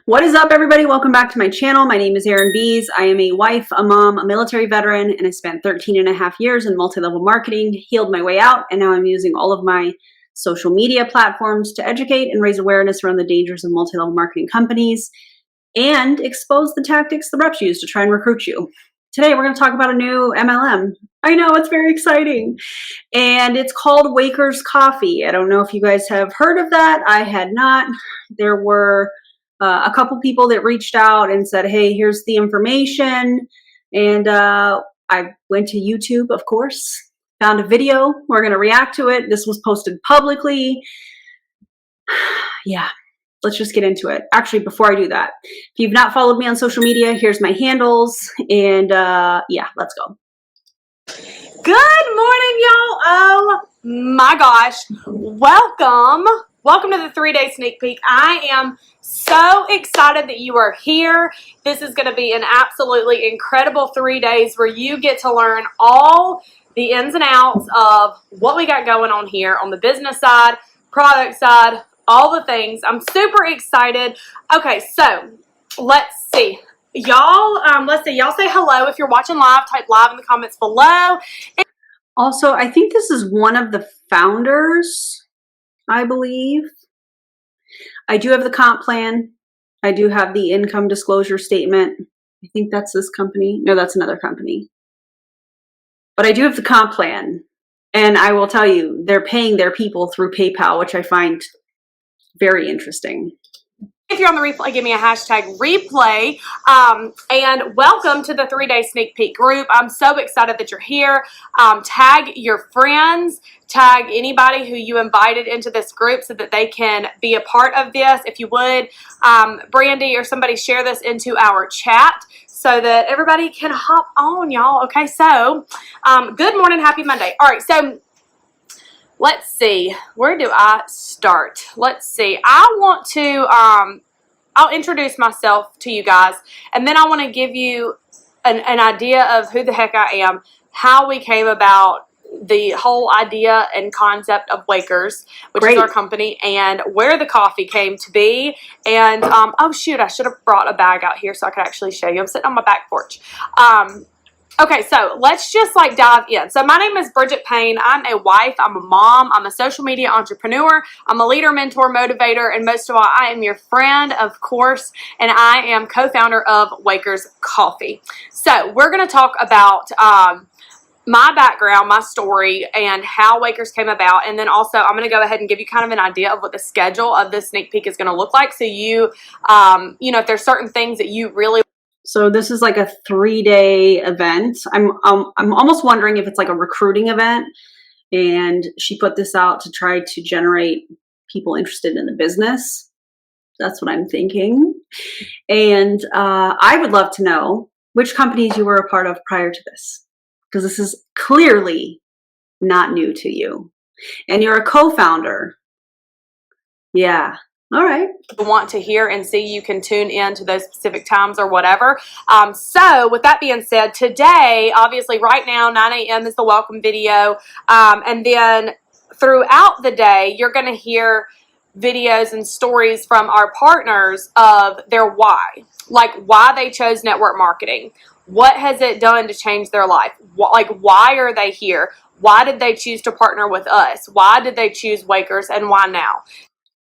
What is up, everybody? Welcome back to my channel. My name is Erin Bees. I am a wife, a mom, a military veteran, and I spent 13 and a half years in multi-level marketing, healed my way out, and now I'm using all of my social media platforms to educate and raise awareness around the dangers of multi-level marketing companies and expose the tactics the reps use to try and recruit you. Today, we're going to talk about a new MLM. I know, it's very exciting. And it's called Waker's Coffee. I don't know if you guys have heard of that. I had not. There were a couple people that reached out and said, hey, here's the information. And I went to YouTube, of course, found a video. We're going to react to it. This was posted publicly. Yeah, let's just get into it. Actually, before I do that, if you've not followed me on social media, here's my handles. And yeah, let's go. Good morning, y'all. Oh my gosh. Welcome to the 3-day sneak peek. I am so excited that you are here. This is going to be an absolutely incredible 3 days where you get to learn all the ins and outs of what we got going on here on the business side, product side, all the things. I'm super excited. Okay, so let's see. Y'all, y'all say hello. If you're watching live, type live in the comments below. Also, I think this is one of the founders, I believe. I do have the comp plan. I do have the income disclosure statement. I think that's this company. No, that's another company. But I do have the comp plan. And I will tell you, they're paying their people through PayPal, which I find very interesting. If you're on the replay, give me a hashtag replay. And welcome to the 3-day sneak peek group. I'm so excited that you're here. Tag your friends, tag anybody who you invited into this group so that they can be a part of this. If you would, Brandy or somebody share this into our chat so that everybody can hop on, y'all. Okay, so good morning, happy Monday. All right, so let's see, where do I start? Let's see, I want to, I'll introduce myself to you guys, and then I want to give you an idea of who the heck I am, how we came about the whole idea and concept of Wakers, which is our company, and where the coffee came to be. And, oh shoot, I should have brought a bag out here so I could actually show you. I'm sitting on my back porch. Okay, so let's just like dive in. So my name is Bridget Payne. I'm a wife. I'm a mom. I'm a social media entrepreneur. I'm a leader, mentor, motivator, and most of all, I am your friend, of course, and I am co-founder of Waker's Coffee. So we're going to talk about my background, my story, and how Wakers came about, and then also I'm going to go ahead and give you kind of an idea of what the schedule of this sneak peek is going to look like. So you, you know, if there's certain things that you really. So this is like a 3-day event. I'm almost wondering if it's like a recruiting event, and she put this out to try to generate people interested in the business. That's what I'm thinking. And I would love to know which companies you were a part of prior to this, because this is clearly not new to you. And you're a co-founder. Yeah. All right. Want to hear and see, you can tune in to those specific times or whatever. So with that being said, today, obviously right now, 9 a.m. is the welcome video. And then throughout the day, you're going to hear videos and stories from our partners of their why, like why they chose network marketing. What has it done to change their life? Like, why are they here? Why did they choose to partner with us? Why did they choose Wakers, and why now?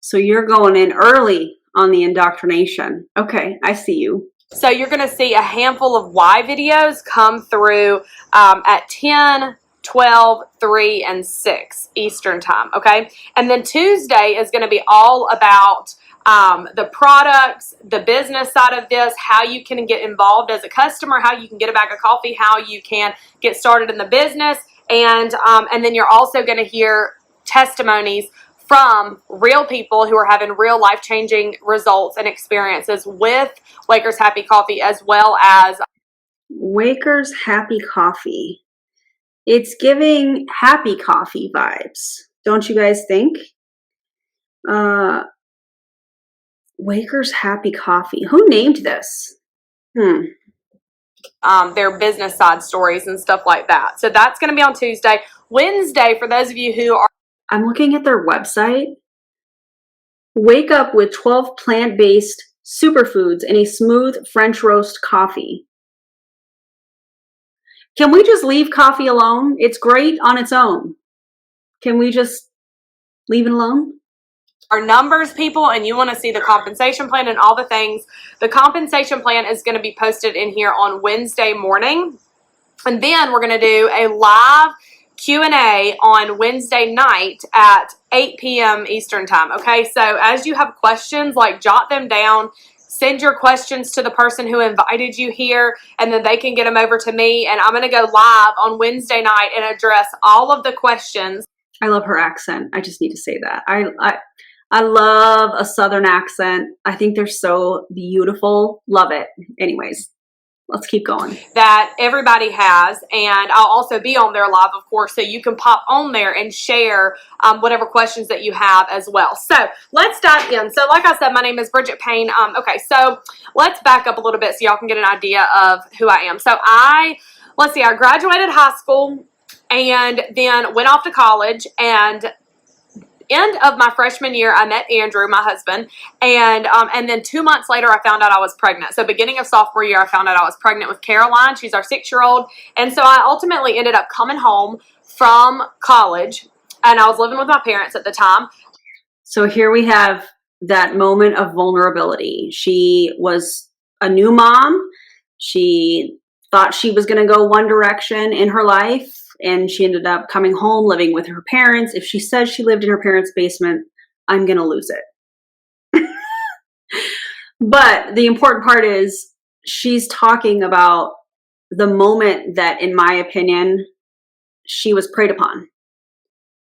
So you're going in early on the indoctrination. Okay, I see you. So you're going to see a handful of why videos come through at 10, 12, 3, and 6 Eastern time, okay? And then Tuesday is going to be all about the products, the business side of this, how you can get involved as a customer, how you can get a bag of coffee, how you can get started in the business, and then you're also going to hear testimonies from real people who are having real life-changing results and experiences with Waker's Happy Coffee, as well as Waker's Happy Coffee. It's giving happy coffee vibes, don't you guys think? Waker's Happy Coffee. Who named this? Their business side stories and stuff like that. So that's going to be on Tuesday. Wednesday, for those of you who are... I'm looking at their website. Wake up with 12 plant-based superfoods, and a smooth French roast coffee. Can we just leave coffee alone? It's great on its own. Can we just leave it alone? Our numbers, people, and you want to see the compensation plan and all the things, the compensation plan is going to be posted in here on Wednesday morning. And then we're going to do a live Q&A on Wednesday night at 8 p.m. Eastern time. Okay, so as you have questions, like jot them down, send your questions to the person who invited you here, and then they can get them over to me. And I'm going to go live on Wednesday night and address all of the questions. I love her accent. I just need to say that. I love a Southern accent. I think they're so beautiful. Love it. Anyways, let's keep going. That everybody has, and I'll also be on there live, of course, so you can pop on there and share whatever questions that you have as well. So let's dive in. So like I said, my name is Bridget Payne. Okay, so let's back up a little bit so y'all can get an idea of who I am. So let's see, I graduated high school and then went off to college, and end of my freshman year, I met Andrew, my husband, and then 2 months later, I found out I was pregnant. So beginning of sophomore year, I found out I was pregnant with Caroline. She's our 6-year-old. And so I ultimately ended up coming home from college, and I was living with my parents at the time. So here we have that moment of vulnerability. She was a new mom. She thought she was going to go one direction in her life, and she ended up coming home, living with her parents. If she says she lived in her parents' basement, I'm going to lose it. But the important part is she's talking about the moment that, in my opinion, she was preyed upon.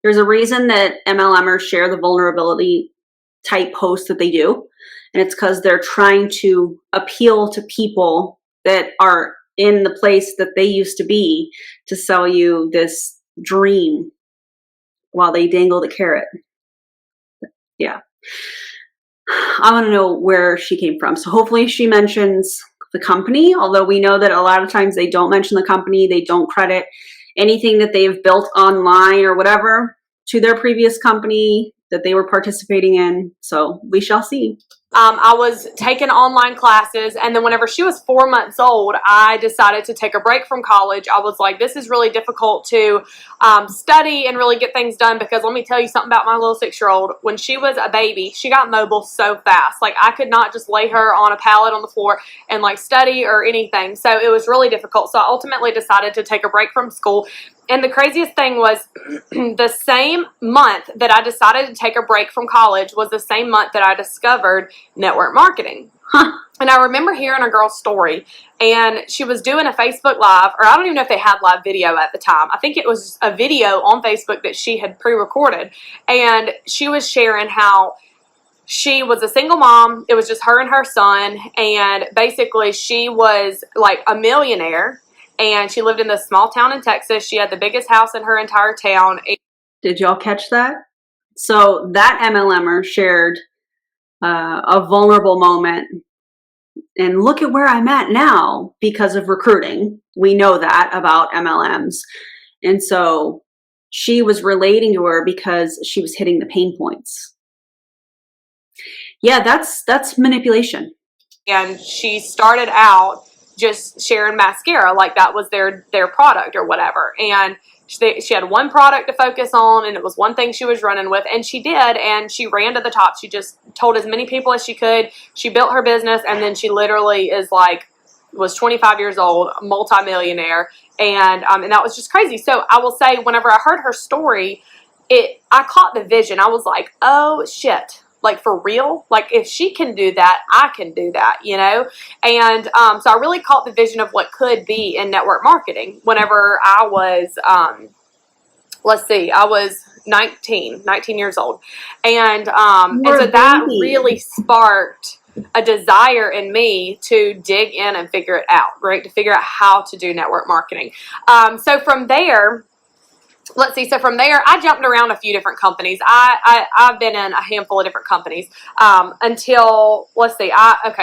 There's a reason that MLMers share the vulnerability type posts that they do. And it's because they're trying to appeal to people that are in the place that they used to be to sell you this dream while they dangle the carrot. Yeah. I want to know where she came from. So hopefully she mentions the company, although we know that a lot of times they don't mention the company. They don't credit anything that they've built online or whatever to their previous company that they were participating in. So we shall see. I was taking online classes, and then whenever she was 4 months old, I decided to take a break from college. I was like, this is really difficult to study and really get things done, because let me tell you something about my little 6-year-old. When she was a baby, she got mobile so fast. Like, I could not just lay her on a pallet on the floor and like study or anything. So it was really difficult. So I ultimately decided to take a break from school. And the craziest thing was the same month that I decided to take a break from college was the same month that I discovered network marketing. And I remember hearing a girl's story, and she was doing a Facebook Live, or I don't even know if they had live video at the time. I think it was a video on Facebook that she had pre-recorded, and she was sharing how she was a single mom. It was just her and her son, and basically she was like a millionaire. And she lived in this small town in Texas. She had the biggest house in her entire town. Did y'all catch that? So that MLMer shared a vulnerable moment. And look at where I'm at now because of recruiting. We know that about MLMs. And so she was relating to her because she was hitting the pain points. Yeah, that's manipulation. And she started out just sharing mascara, like that was their product or whatever. And she had one product to focus on, and it was one thing she was running with, and she did, and she ran to the top. She just told as many people as she could. She built her business, and then she literally was 25 years old, multimillionaire, and that was just crazy. So I will say, whenever I heard her story, I caught the vision. I was like, oh shit. Like, for real? Like, if she can do that, I can do that, you know? And so I really caught the vision of what could be in network marketing whenever I was, I was 19 years old. And so that really sparked a desire in me to dig in and figure it out, right? To figure out how to do network marketing. So from there, let's see. So from there, I jumped around a few different companies. I've been in a handful of different companies until, let's see.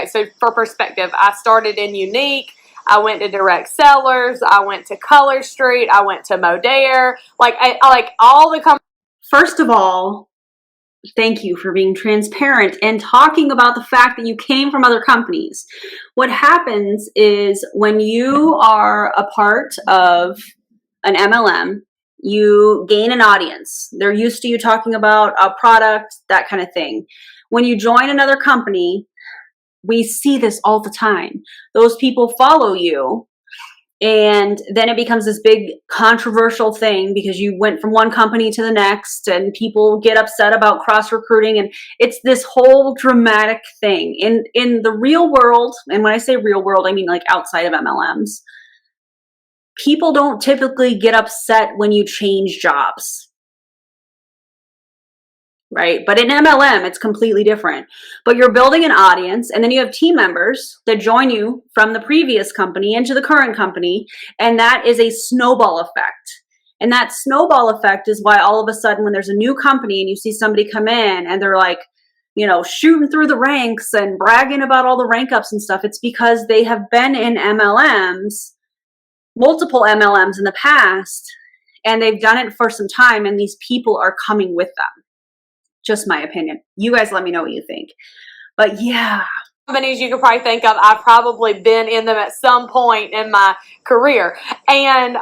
So for perspective, I started in Unique. I went to Direct Sellers. I went to Color Street. I went to Modere. I like all the companies. First of all, Thank you for being transparent and talking about the fact that you came from other companies. What happens is when you are a part of an MLM, you gain an audience. They're used to you talking about a product, that kind of thing. When you join another company, we see this all the time. Those people follow you, and then it becomes this big controversial thing because you went from one company to the next, and people get upset about cross recruiting, and it's this whole dramatic thing. In the real world, and when I say real world, I mean like outside of MLMs, people don't typically get upset when you change jobs. Right? But in MLM, it's completely different. But you're building an audience, and then you have team members that join you from the previous company into the current company, and that is a snowball effect. And that snowball effect is why all of a sudden when there's a new company and you see somebody come in and they're like, shooting through the ranks and bragging about all the rank ups and stuff, it's because they have been in MLMs, multiple MLMs in the past, and they've done it for some time, and these people are coming with them. Just my opinion. You guys let me know what you think. But yeah. Companies you could probably think of, I've probably been in them at some point in my career. And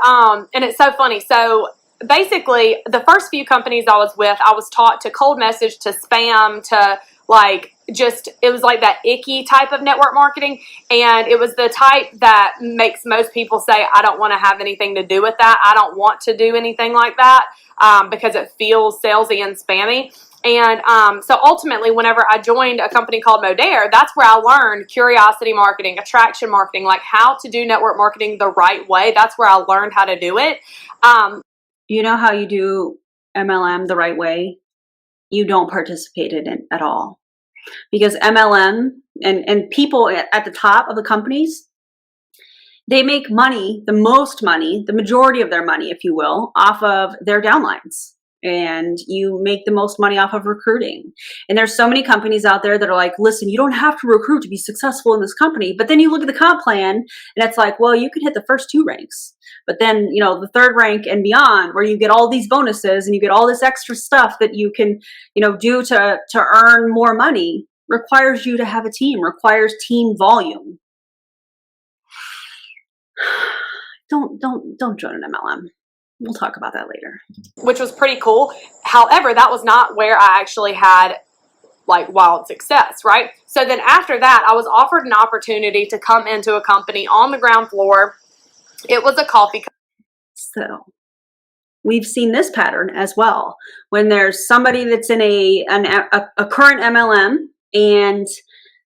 it's so funny. So basically the first few companies I was with, I was taught to cold message, to spam, to it was like that icky type of network marketing. And it was the type that makes most people say, I don't want to have anything to do with that. I don't want to do anything like that because it feels salesy and spammy. And so ultimately, whenever I joined a company called Modere, that's where I learned curiosity marketing, attraction marketing, like how to do network marketing the right way. That's where I learned how to do it. You know how you do MLM the right way? You don't participate in it at all. Because MLM and people at the top of the companies, they make money, the most money, the majority of their money, if you will, off of their downlines. And you make the most money off of recruiting. And there's so many companies out there that are like, listen, you don't have to recruit to be successful in this company. But then you look at the comp plan and it's like, well, you can hit the first 2 ranks. But then, the third rank and beyond, where you get all these bonuses and you get all this extra stuff that you can, do to earn more money, requires you to have a team, requires team volume. Don't join an MLM. We'll talk about that later. Which was pretty cool. However, that was not where I actually had wild success, right? So then after that, I was offered an opportunity to come into a company on the ground floor. It was a coffee company. So we've seen this pattern as well. When there's somebody that's in a current MLM, and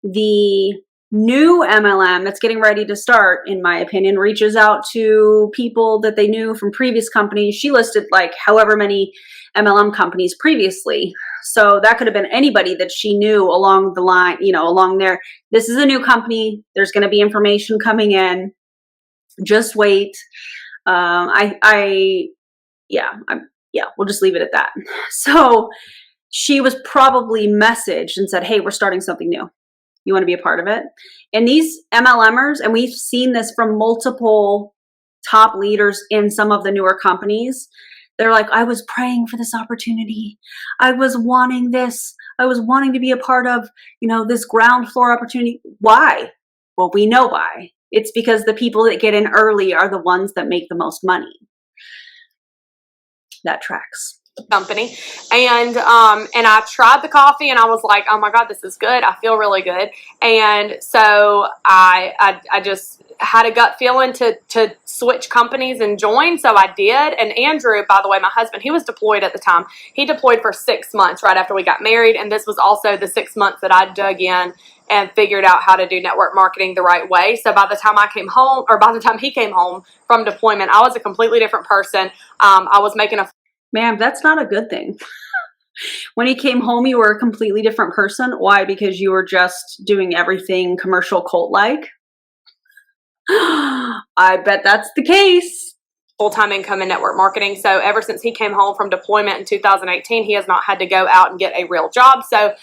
the new MLM that's getting ready to start, in my opinion, reaches out to people that they knew from previous companies. She listed however many MLM companies previously. So that could have been anybody that she knew along the line, along there. This is a new company. There's going to be information coming in. Just wait. We'll just leave it at that. So she was probably messaged and said, hey, we're starting something new. You want to be a part of it? And these MLMers, and we've seen this from multiple top leaders in some of the newer companies, they're like, I was praying for this opportunity. I was wanting this. I was wanting to be a part of, this ground floor opportunity. Why? Well, we know why. It's because the people that get in early are the ones that make the most money. That tracks. Company, and I tried the coffee and I was like, oh my God, this is good. I feel really good. And so I just had a gut feeling to switch companies and join. So I did. And Andrew, by the way, my husband, he was deployed at the time. He deployed for 6 months right after we got married. And this was also the 6 months that I dug in and figured out how to do network marketing the right way. So by the time I came home, or by the time he came home from deployment, I was a completely different person. I was making a Ma'am, that's not a good thing. When he came home, you were a completely different person. Why? Because you were just doing everything commercial cult-like? I bet that's the case. full-time income in network marketing. So ever since he came home from deployment in 2018, he has not had to go out and get a real job. So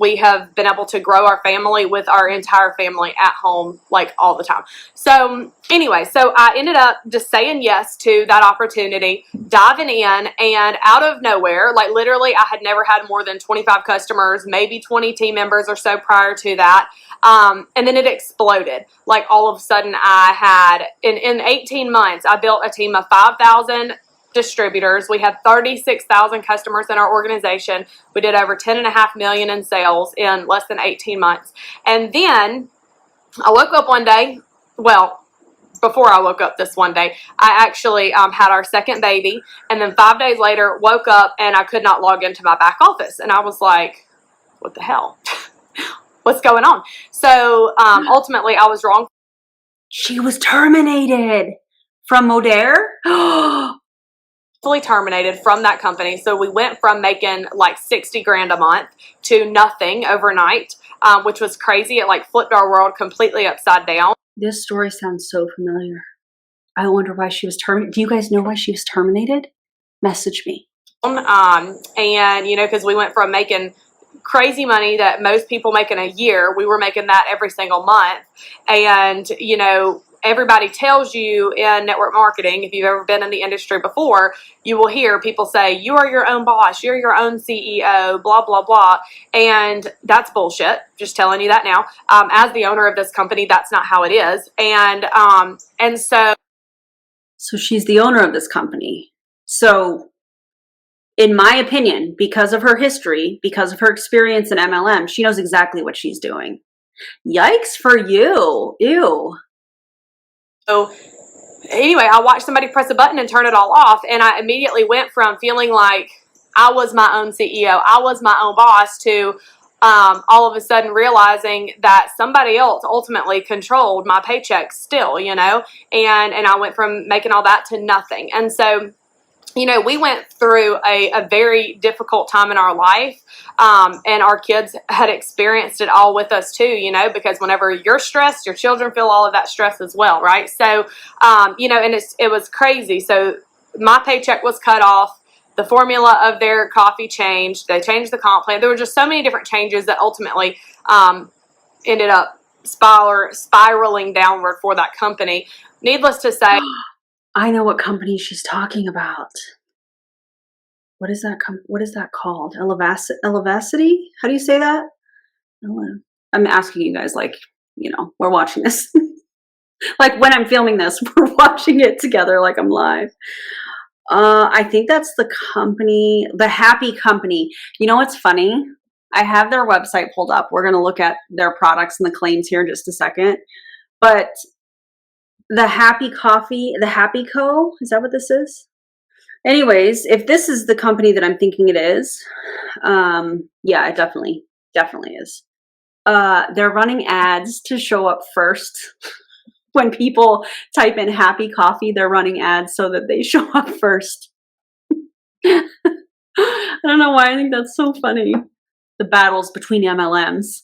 we have been able to grow our family with our entire family at home, like all the time. So anyway, so I ended up just saying yes to that opportunity, diving in, and out of nowhere, like literally I had never had more than 25 customers, maybe 20 team members or so prior to that. And then it exploded. Like all of a sudden I had, in 18 months, I built a team of 5,000 distributors. We had 36,000 customers in our organization. We did over 10.5 million in sales in less than 18 months. And then I woke up one day, well, before I woke up this one day, I actually had our second baby. And then 5 days later, woke up and I could not log into my back office. And I was like, what the hell? What's going on? So ultimately, I was wrong. She was terminated from Modere? Fully terminated from that company. So we went from making like 60 grand a month to nothing overnight, which was crazy. It like flipped our world completely upside down. This story sounds so familiar. I wonder why she was terminated. Do you guys know why she was terminated? Message me. And, you know, because we went from making crazy money that most people make in a year, we were making that every single month. And, you know, everybody tells you in network marketing, if you've ever been in the industry before, you will hear people say, you are your own boss, you're your own CEO, blah, blah, blah. And that's bullshit. Just telling you that now. As the owner of this company, that's not how it is. And so she's the owner of this company. So in my opinion, because of her history, because of her experience in MLM, she knows exactly what she's doing. Yikes for you. Ew. So anyway, I watched somebody press a button and turn it all off, and I immediately went from feeling like I was my own CEO, I was my own boss, to all of a sudden realizing that somebody else ultimately controlled my paycheck still, you know, and I went from making all that to nothing. And so, you know, we went through a very difficult time in our life, and our kids had experienced it all with us too, you know, because whenever you're stressed, your children feel all of that stress as well, right? So, you know, and it was crazy. So my paycheck was cut off. The formula of their coffee changed. They changed the comp plan. There were just so many different changes that ultimately ended up spiraling downward for that company. Needless to say, I know what company she's talking about. What is that? What is that called? Elevacity? How do you say that? I'm asking you guys, like, you know, we're watching this. Like when I'm filming this, we're watching it together like I'm live. I think that's the company, the Happy Company. You know what's funny? I have their website pulled up. We're going to look at their products and the claims here in just a second. But the Happy Coffee, the Happy Co., is that what this is? Anyways, if this is the company that I'm thinking it is, yeah, it definitely is. They're running ads to show up first. When people type in Happy Coffee, they're running ads so that they show up first. I don't know why I think that's so funny. The battles between MLMs.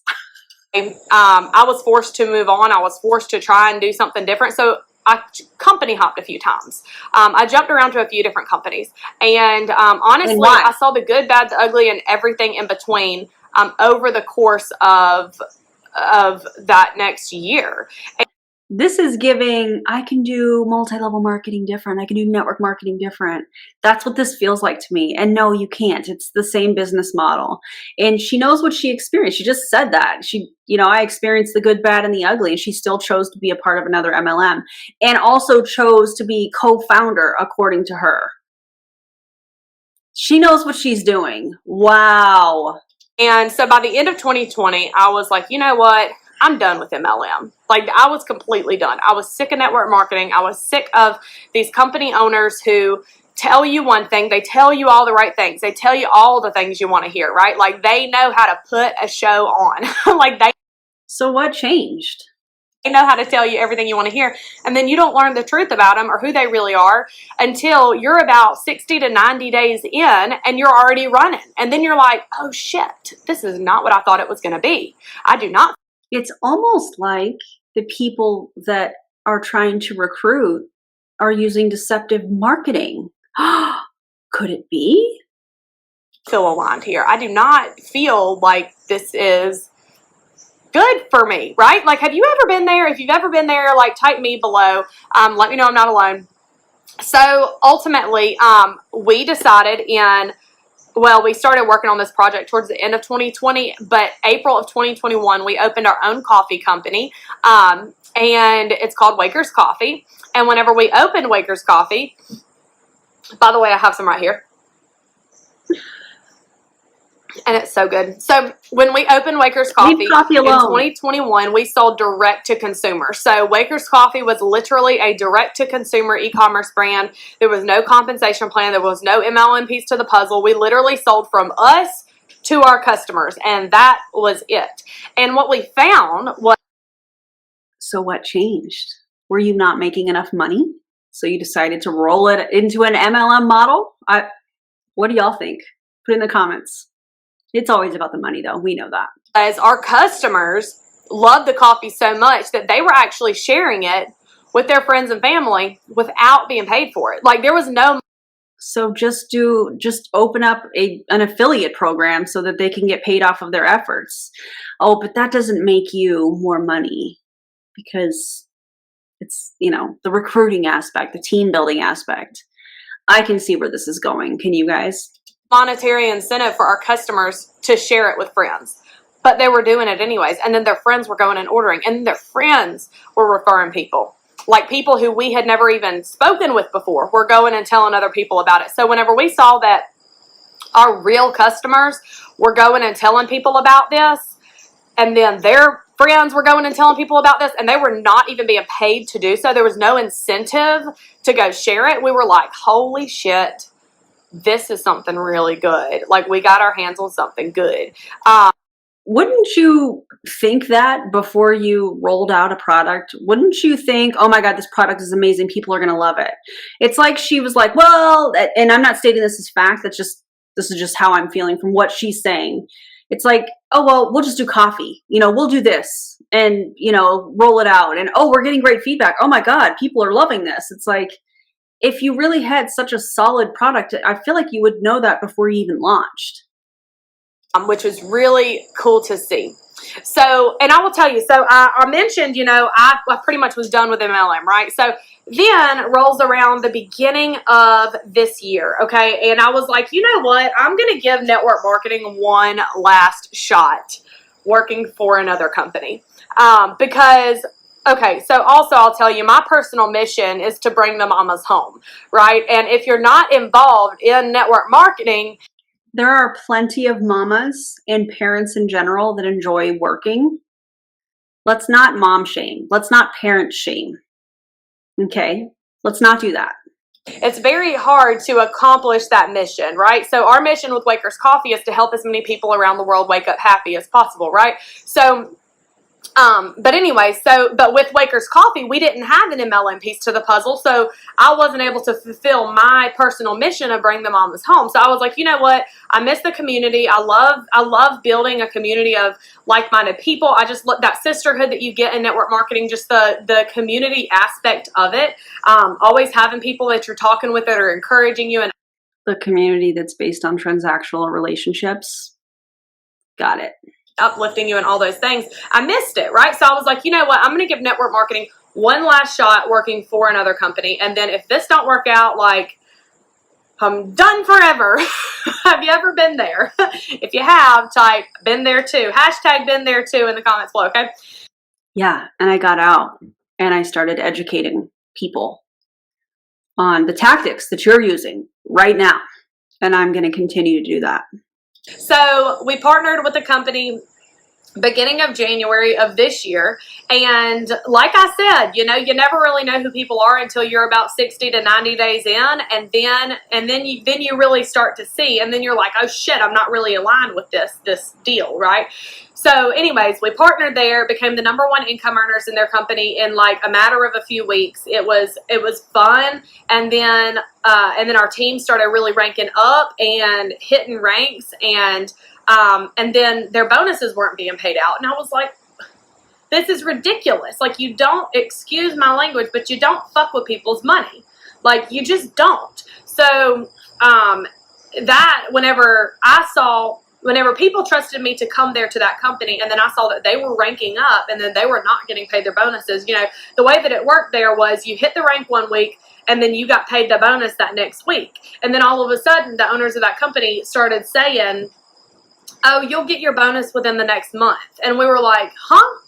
I was forced to move on. I was forced to try and do something different. So I company hopped a few times. I jumped around to a few different companies. And honestly, I saw the good, bad, the ugly, and everything in between over the course of that next year. This is giving, I can do multi-level marketing different. I can do network marketing different. That's what this feels like to me. And no, you can't. It's the same business model. And she knows what she experienced. She just said that. She, you know, I experienced the good, bad, and the ugly. And she still chose to be a part of another MLM. And also chose to be co-founder, according to her. She knows what she's doing. Wow. And so by the end of 2020, I was like, you know what? I'm done with MLM. Like, I was completely done. I was sick of network marketing. I was sick of these company owners who tell you one thing. They tell you all the right things. They tell you all the things you want to hear, right? Like, they know how to put a show on. Like, they. So what changed? They know how to tell you everything you want to hear. And then you don't learn the truth about them or who they really are until you're about 60 to 90 days in and you're already running. And then you're like, oh shit, this is not what I thought it was going to be. I do not. It's almost like the people that are trying to recruit are using deceptive marketing. Could it be? Feel aligned here. I do not feel like this is good for me, right? Like, have you ever been there? If you've ever been there, like, type me below. Let me know I'm not alone. So ultimately, we decided we started working on this project towards the end of 2020, but April of 2021, we opened our own coffee company, and it's called Waker's Coffee. And whenever we opened Waker's Coffee, by the way, I have some right here. And it's so good. So when we opened Waker's Coffee in 2021, we sold direct to consumer. So Waker's Coffee was literally a direct to consumer e-commerce brand. There was no compensation plan. There was no MLM piece to the puzzle. We literally sold from us to our customers, and that was it. And what we found was... So what changed? Were you not making enough money? So you decided to roll it into an MLM model? What do y'all think? Put in the comments. It's always about the money, though. We know that. As our customers loved the coffee so much that they were actually sharing it with their friends and family without being paid for it. Like, there was no... So just open up an affiliate program so that they can get paid off of their efforts. Oh, but that doesn't make you more money, because it's, the recruiting aspect, the team building aspect. I can see where this is going. Can you guys? Monetary incentive for our customers to share it with friends, but they were doing it anyways, and then their friends were going and ordering, and their friends were referring people, like people who we had never even spoken with before were going and telling other people about it. So whenever we saw that our real customers were going and telling people about this, and then their friends were going and telling people about this, and they were not even being paid to do so, there was no incentive to go share it, we were like, holy shit, this is something really good. Like, we got our hands on something good. Wouldn't you think that before you rolled out a product? Wouldn't you think, oh my God, this product is amazing, people are going to love it? It's like she was like, well, and I'm not stating this as fact, this is just how I'm feeling from what she's saying. It's like, oh, well, we'll just do coffee. We'll do this and, roll it out. And, oh, we're getting great feedback. Oh my God, people are loving this. It's like, if you really had such a solid product, I feel like you would know that before you even launched. Which was really cool to see. So, and I will tell you, so I mentioned, I pretty much was done with MLM, right? So then rolls around the beginning of this year, okay? And I was like, you know what? I'm going to give network marketing one last shot working for another company. Because... Okay, so also I'll tell you, my personal mission is to bring the mamas home, right? And if you're not involved in network marketing... There are plenty of mamas and parents in general that enjoy working. Let's not mom shame. Let's not parent shame. Okay? Let's not do that. It's very hard to accomplish that mission, right? So our mission with Waker's Coffee is to help as many people around the world wake up happy as possible, right? So... but anyway, but with Waker's Coffee, we didn't have an MLM piece to the puzzle, so I wasn't able to fulfill my personal mission of bring the mamas home. So I was like, you know what? I miss the community. I love building a community of like-minded people. I just love that sisterhood that you get in network marketing, just the community aspect of it. Always having people that you're talking with that are encouraging you. And the community that's based on transactional relationships. Got it. Uplifting you and all those things. I missed it, right? So I was like, you know what? I'm going to give network marketing one last shot working for another company. And then if this don't work out, like, I'm done forever. Have you ever been there? If you have, type been there too. Hashtag been there too in the comments below, okay? Yeah, and I got out and I started educating people on the tactics that you're using right now. And I'm going to continue to do that. So we partnered with a company beginning of January of this year, and like I said, you never really know who people are until you're about 60 to 90 days in, and then you really start to see, and then you're like, oh shit, I'm not really aligned with this deal, right? So anyways, we partnered there, became the #1 income earners in their company in like a matter of a few weeks. It was fun, and then our team started really ranking up and hitting ranks, and then their bonuses weren't being paid out, and I was like, this is ridiculous. Like, you don't, excuse my language, but you don't fuck with people's money. Like, you just don't. So, that whenever people trusted me to come there to that company, and then I saw that they were ranking up and then they were not getting paid their bonuses, you know, the way that it worked there was you hit the rank one week and then you got paid the bonus that next week. And then all of a sudden, the owners of that company started saying, oh, you'll get your bonus within the next month. And we were like, huh?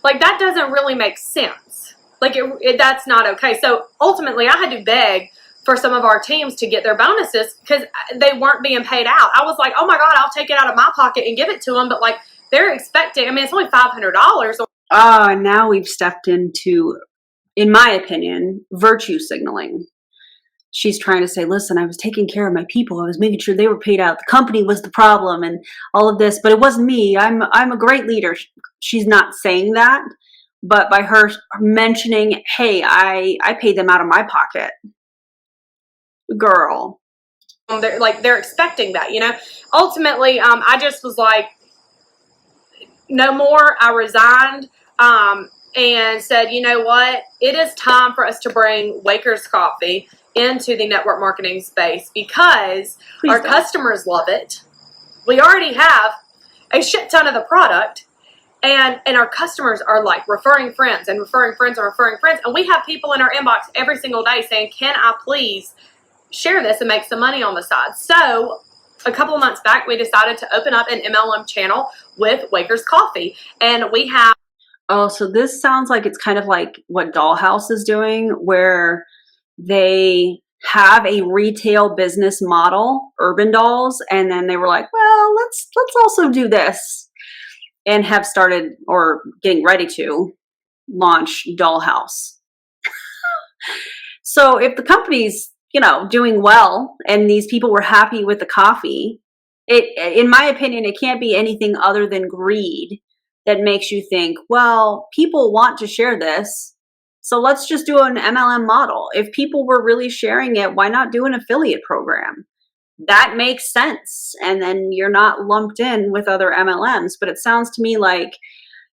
Like, that doesn't really make sense. Like, that's not okay. So ultimately, I had to beg for some of our teams to get their bonuses because they weren't being paid out. I was like, oh my God, I'll take it out of my pocket and give it to them. But like, they're expecting, I mean, it's only $500. Now we've stepped into, in my opinion, virtue signaling. She's trying to say, listen, I was taking care of my people. I was making sure they were paid out. The company was the problem and all of this, but it wasn't me. I'm a great leader. She's not saying that, but by her mentioning, hey, I paid them out of my pocket. Girl. They're expecting that, you know. Ultimately, I just was like, no more. I resigned and said, you know what? It is time for us to bring Waker's Coffee into the network marketing space because our customers love it. We already have a shit ton of the product, and our customers are like referring friends and referring friends and referring friends. And we have people in our inbox every single day saying, can I please share this and make some money on the side? So a couple of months back, we decided to open up an MLM channel with Waker's Coffee. And we have... Oh, so this sounds like it's kind of like what Dollhouse is doing, where they have a retail business model, Urban Dolls, and then they were like, well, let's also do this, and have started or getting ready to launch Dollhouse. So if the company's, you know, doing well and these people were happy with the coffee, in my opinion, it can't be anything other than greed that makes you think, well, people want to share this, so let's just do an MLM model. If people were really sharing it, why not do an affiliate program? That makes sense. And then you're not lumped in with other MLMs. But it sounds to me like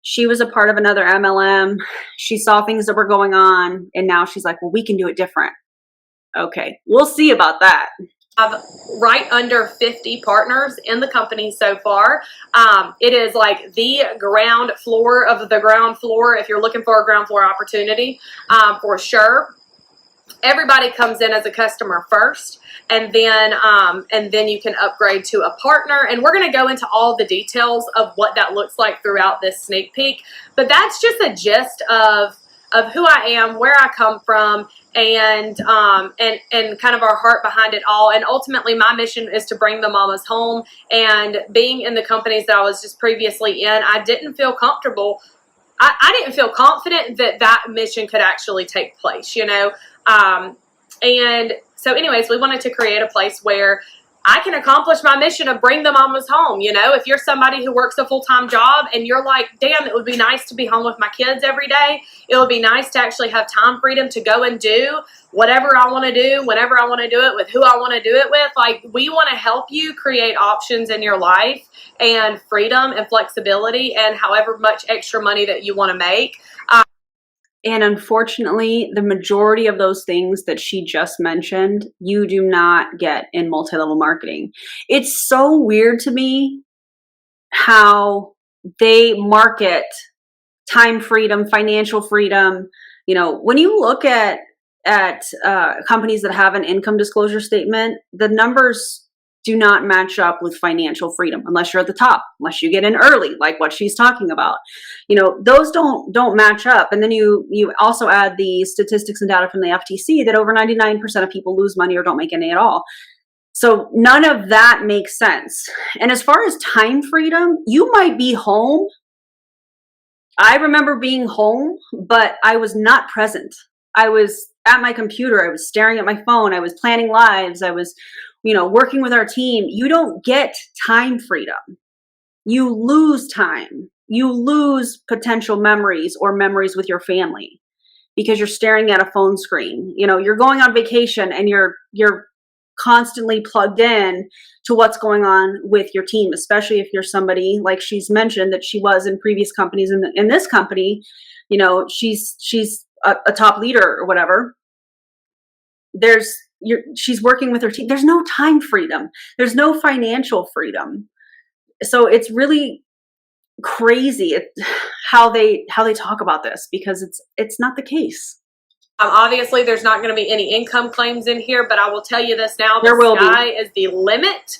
she was a part of another MLM. She saw things that were going on, and now she's like, well, we can do it different. Okay, we'll see about that. Right under 50 partners in the company so far. It is like the ground floor of the ground floor if you're looking for a ground floor opportunity, for sure. Everybody comes in as a customer first, and then you can upgrade to a partner. And we're going to go into all the details of what that looks like throughout this sneak peek. But that's just a gist of who I am, where I come from, and kind of our heart behind it all. And ultimately, my mission is to bring the mamas home. And being in the companies that I was just previously in, I didn't feel comfortable. I didn't feel confident that that mission could actually take place, you know. And so anyways, we wanted to create a place where I can accomplish my mission of bring the mamas home. You know, if you're somebody who works a full-time job and you're like, damn, it would be nice to be home with my kids every day. It would be nice to actually have time freedom to go and do whatever I want to do, whenever I want to do it, with who I want to do it with. Like, we want to help you create options in your life and freedom and flexibility and however much extra money that you want to make. And unfortunately, the majority of those things that she just mentioned, you do not get in multi-level marketing. It's so weird to me how they market time freedom, financial freedom. You know, when you look at companies that have an income disclosure statement, the numbers do not match up with financial freedom unless you're at the top, unless you get in early, like what she's talking about. You know, those don't match up. And then you also add the statistics and data from the FTC that over 99% of people lose money or don't make any at all. So none of that makes sense. And as far as time freedom, you might be home. I remember being home, but I was not present. I was at my computer. I was staring at my phone. I was planning lives. I was, you know, working with our team. You don't get time freedom. You lose time. You lose potential memories or memories with your family because you're staring at a phone screen. You know, you're going on vacation and you're constantly plugged in to what's going on with your team, especially if you're somebody like she's mentioned that she was in previous companies. In this company, you know, she's a top leader or whatever. She's working with her team. There's no time freedom. There's no financial freedom. So it's really crazy how they talk about this, because it's not the case. Obviously, there's not going to be any income claims in here, but I will tell you this now: There will the sky is the limit.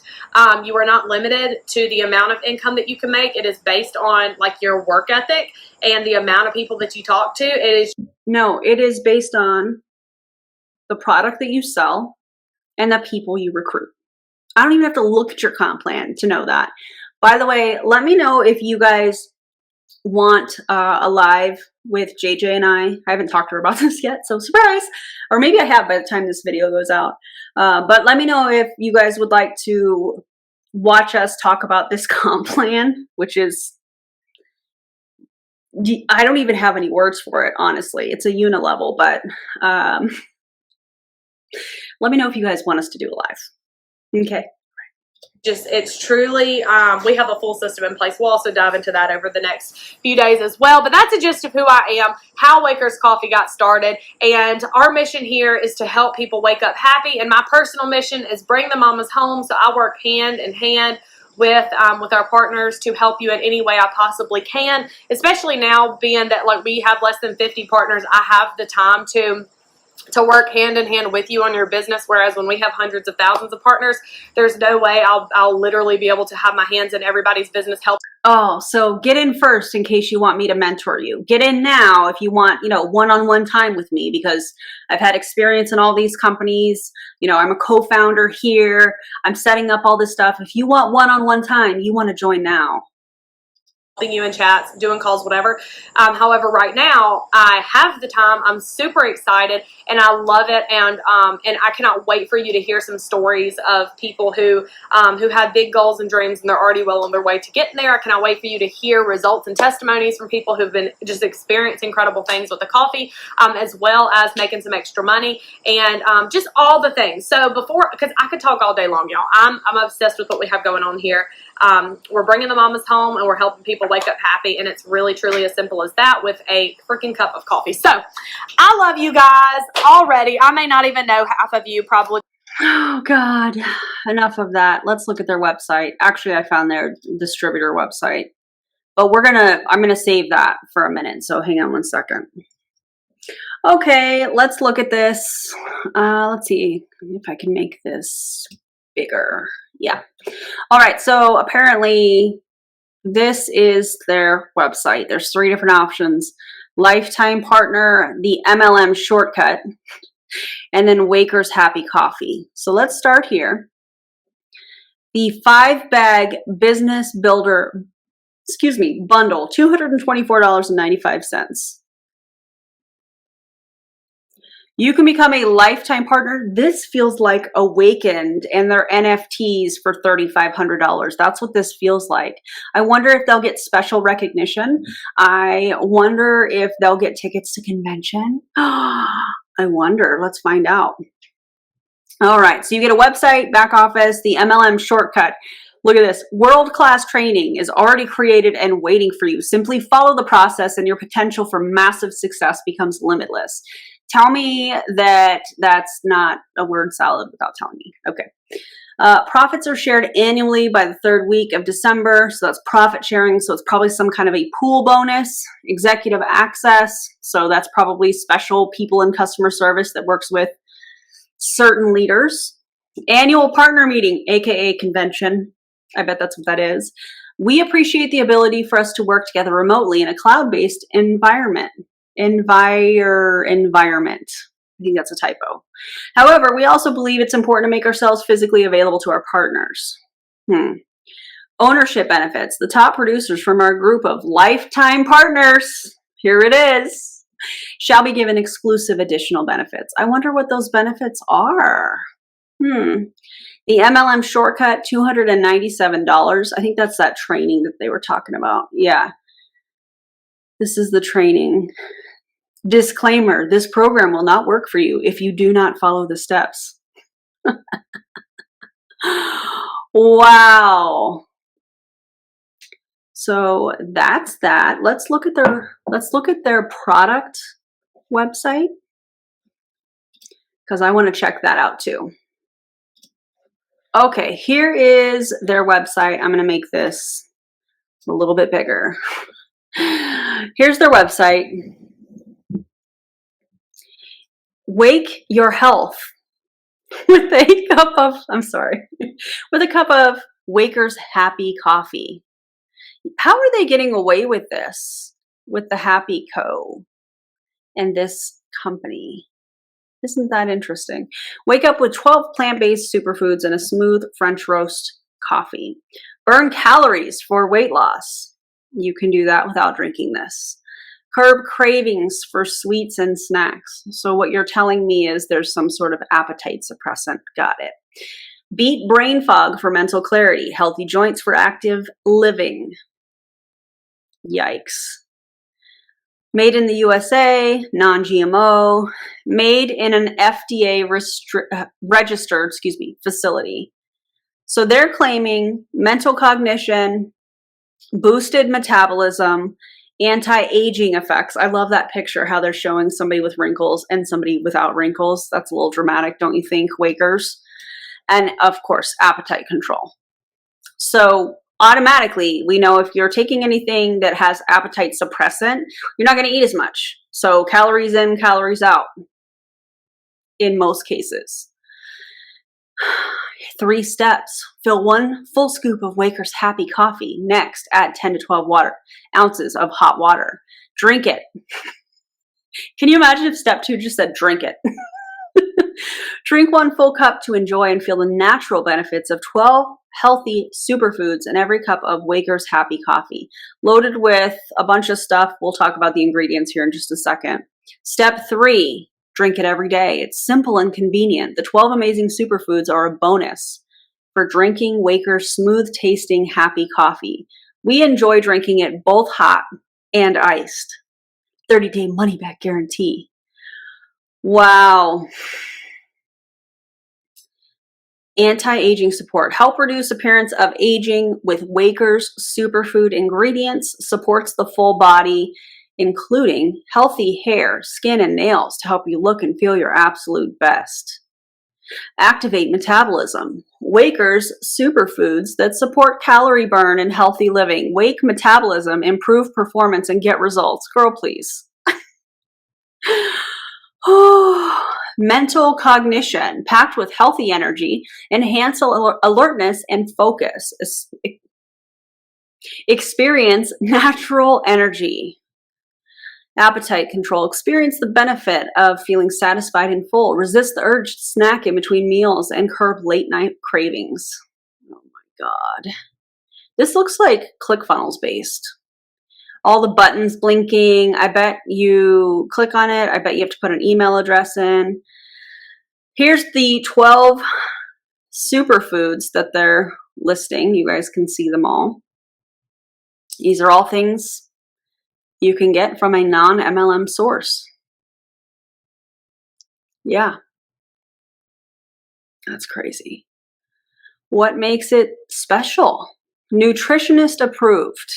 You are not limited to the amount of income that you can make. It is based on like your work ethic and the amount of people that you talk to. It is based on the product that you sell and the people you recruit. I don't even have to look at your comp plan to know that. By the way, let me know if you guys want a live with JJ and I haven't talked to her about this yet, so surprise. Or maybe I have by the time this video goes out. But let me know if you guys would like to watch us talk about this comp plan, which is, I don't even have any words for it, honestly. It's a unilevel, but let me know if you guys want us to do a live. Okay. It's truly, we have a full system in place. We'll also dive into that over the next few days as well. But that's a gist of who I am, how Wakers Coffee got started. And our mission here is to help people wake up happy. And my personal mission is bring the mamas home. So I work hand in hand with our partners to help you in any way I possibly can, especially now being that like we have less than 50 partners. I have the time to work hand in hand with you on your business. Whereas when we have hundreds of thousands of partners, there's no way I'll literally be able to have my hands in everybody's business help. Oh, so get in first in case you want me to mentor you. Get in now if you want, one-on-one time with me, because I've had experience in all these companies. I'm a co-founder here. I'm setting up all this stuff. If you want one-on-one time, you want to join now. You in chats, doing calls, whatever. However, right now I have the time. I'm super excited and I love it, and I cannot wait for you to hear some stories of people who had big goals and dreams and they're already well on their way to getting there. I cannot wait for you to hear results and testimonies from people who've been just experiencing incredible things with the coffee, as well as making some extra money and just all the things. So because I could talk all day long, y'all. I'm obsessed with what we have going on here. We're bringing the mamas home and we're helping people wake up happy, and it's really truly as simple as that with a freaking cup of coffee. So I love you guys already. I may not even know half of you probably. Oh God, enough of that. Let's look at their website. Actually, I found their distributor website, but I'm gonna save that for a minute. So hang on one second. Okay, let's look at this. Let's see if I can make this bigger. Yeah. All right. So apparently this is their website. There's 3 different options: lifetime partner, the MLM shortcut, and then Wakers Happy Coffee. So let's start here. The 5-bag business builder, bundle, $224.95. You can become a lifetime partner. This feels like Awakened and their NFTs for $3,500. That's what this feels like. I wonder if they'll get special recognition. I wonder if they'll get tickets to convention. I wonder. Let's find out. All right. So you get a website, back office, the MLM shortcut. Look at this. World-class training is already created and waiting for you. Simply follow the process and your potential for massive success becomes limitless. Tell me that that's not a word salad without telling me. Okay. Profits are shared annually by the 3rd week of December. So that's profit sharing. So it's probably some kind of a pool bonus. Executive access. So that's probably special people in customer service that works with certain leaders. Annual partner meeting, AKA convention. I bet that's what that is. We appreciate the ability for us to work together remotely in a cloud-based environment. Environment. I think that's a typo. However, we also believe it's important to make ourselves physically available to our partners. Ownership benefits. The top producers from our group of lifetime partners, here it is, shall be given exclusive additional benefits. I wonder what those benefits are. The MLM shortcut, $297. I think that's that training that they were talking about. Yeah. This is the training. Disclaimer, this program will not work for you if you do not follow the steps. Wow. So that's that. Let's look at their product website because I want to check that out too. Okay, here is their website. I'm going to make this a little bit bigger. Here's their website. Wake your health with a cup of, with a cup of Waker's Happy Coffee. How are they getting away with this with the Happy Co. and this company? Isn't that interesting? Wake up with 12 plant-based superfoods and a smooth French roast coffee. Burn calories for weight loss. You can do that without drinking this. Curb cravings for sweets and snacks. So what you're telling me is there's some sort of appetite suppressant. Got it. Beat brain fog for mental clarity. Healthy joints for active living. Yikes. Made in the USA, non-GMO, made in an FDA registered facility. So they're claiming mental cognition, boosted metabolism, anti-aging effects. I love that picture, how they're showing somebody with wrinkles and somebody without wrinkles. That's a little dramatic, don't you think, Wakers? And of course, appetite control. So automatically, we know if you're taking anything that has appetite suppressant, you're not going to eat as much. So calories in, calories out in most cases. 3 steps. Fill 1 full scoop of Waker's Happy Coffee. Next, add 10 to 12 ounces of hot water. Drink it. Can you imagine if step 2 just said drink it? Drink 1 full cup to enjoy and feel the natural benefits of 12 healthy superfoods in every cup of Waker's Happy Coffee. Loaded with a bunch of stuff. We'll talk about the ingredients here in just a second. Step 3, drink it every day. It's simple and convenient. The 12 amazing superfoods are a bonus for drinking Waker's smooth tasting Happy Coffee. We enjoy drinking it both hot and iced. 30-day money back guarantee. Wow. Anti-aging support. Help reduce appearance of aging with Waker's superfood ingredients. Supports the full body, including healthy hair, skin, and nails to help you look and feel your absolute best. Activate metabolism. Waker's superfoods that support calorie burn and healthy living. Wake metabolism, improve performance, and get results. Girl, please. Mental cognition, packed with healthy energy, enhance alertness and focus. Experience natural energy. Appetite control, experience the benefit of feeling satisfied and full. Resist the urge to snack in between meals and curb late night cravings. Oh my God. This looks like ClickFunnels based. All the buttons blinking. I bet you click on it. I bet you have to put an email address in. Here's the 12 superfoods that they're listing. You guys can see them all. These are all things you can get from a non-MLM source. Yeah. That's crazy. What makes it special? Nutritionist approved.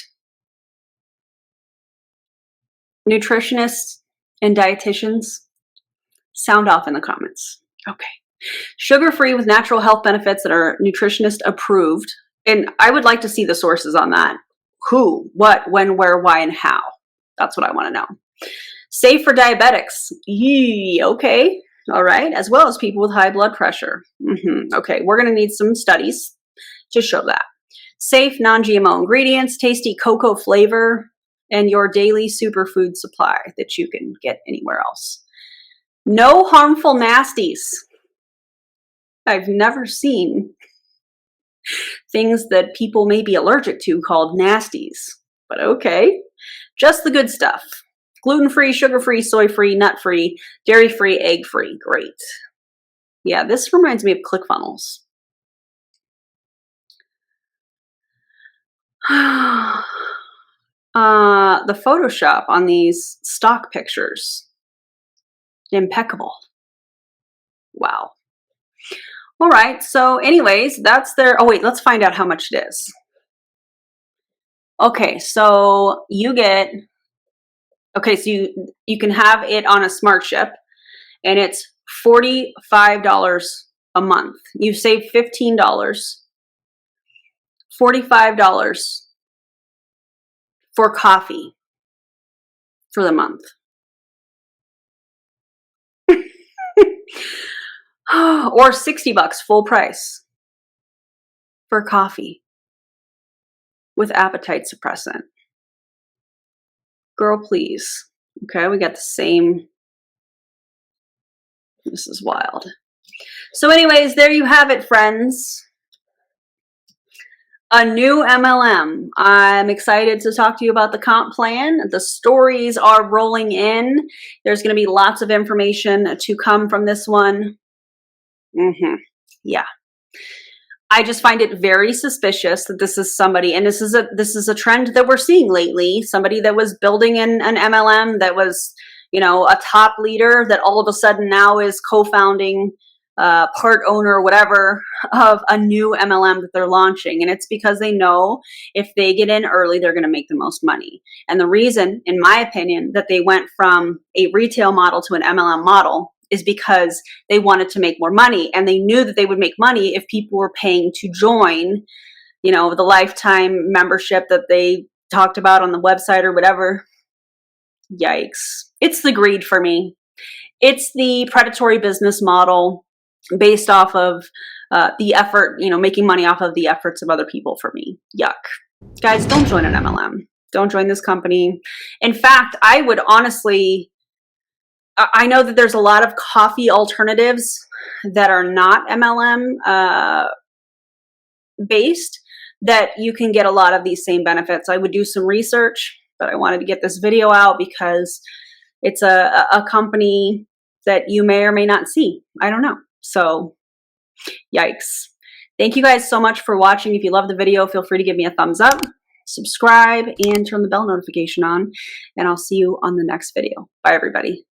Nutritionists and dietitians, sound off in the comments. Okay. Sugar-free with natural health benefits that are nutritionist approved. And I would like to see the sources on that. Who, what, when, where, why, and how. That's what I want to know. Safe for diabetics. Yee, okay. All right. As well as people with high blood pressure. Okay. We're going to need some studies to show that. Safe, non-GMO ingredients, tasty cocoa flavor, and your daily superfood supply that you can get anywhere else. No harmful nasties. I've never seen things that people may be allergic to called nasties, but okay. Just the good stuff. Gluten-free, sugar-free, soy-free, nut-free, dairy-free, egg-free. Great. Yeah, this reminds me of ClickFunnels. The Photoshop on these stock pictures, impeccable. Wow. All right, so anyways, that's their, oh wait, let's find out how much it is. Okay, so you get, okay, so you can have it on a smart ship, and it's $45 a month. You save $15, $45 for coffee for the month. Or $60 full price for coffee with appetite suppressant. Girl, please. Okay, we got the same. This is wild. So anyways, there you have it, friends. A new MLM. I'm excited to talk to you about the comp plan. The stories are rolling in. There's going to be lots of information to come from this one. Yeah. I just find it very suspicious that this is somebody, and this is a trend that we're seeing lately. Somebody that was building an MLM, that was, you know, a top leader, that all of a sudden now is co-founding, part owner, whatever, of a new MLM that they're launching. And it's because they know if they get in early, they're going to make the most money. And the reason, in my opinion, that they went from a retail model to an MLM model is because they wanted to make more money, and they knew that they would make money if people were paying to join, you know, the lifetime membership that they talked about on the website or whatever. Yikes. It's the greed for me. It's the predatory business model based off of the effort, you know, making money off of the efforts of other people for me. Yuck. Guys, don't join an MLM. Don't join this company. In fact, I would honestly, I know that there's a lot of coffee alternatives that are not MLM based, that you can get a lot of these same benefits. I would do some research, but I wanted to get this video out because it's a company that you may or may not see. I don't know. So yikes. Thank you guys so much for watching. If you love the video, feel free to give me a thumbs up, subscribe, and turn the bell notification on, and I'll see you on the next video. Bye, everybody.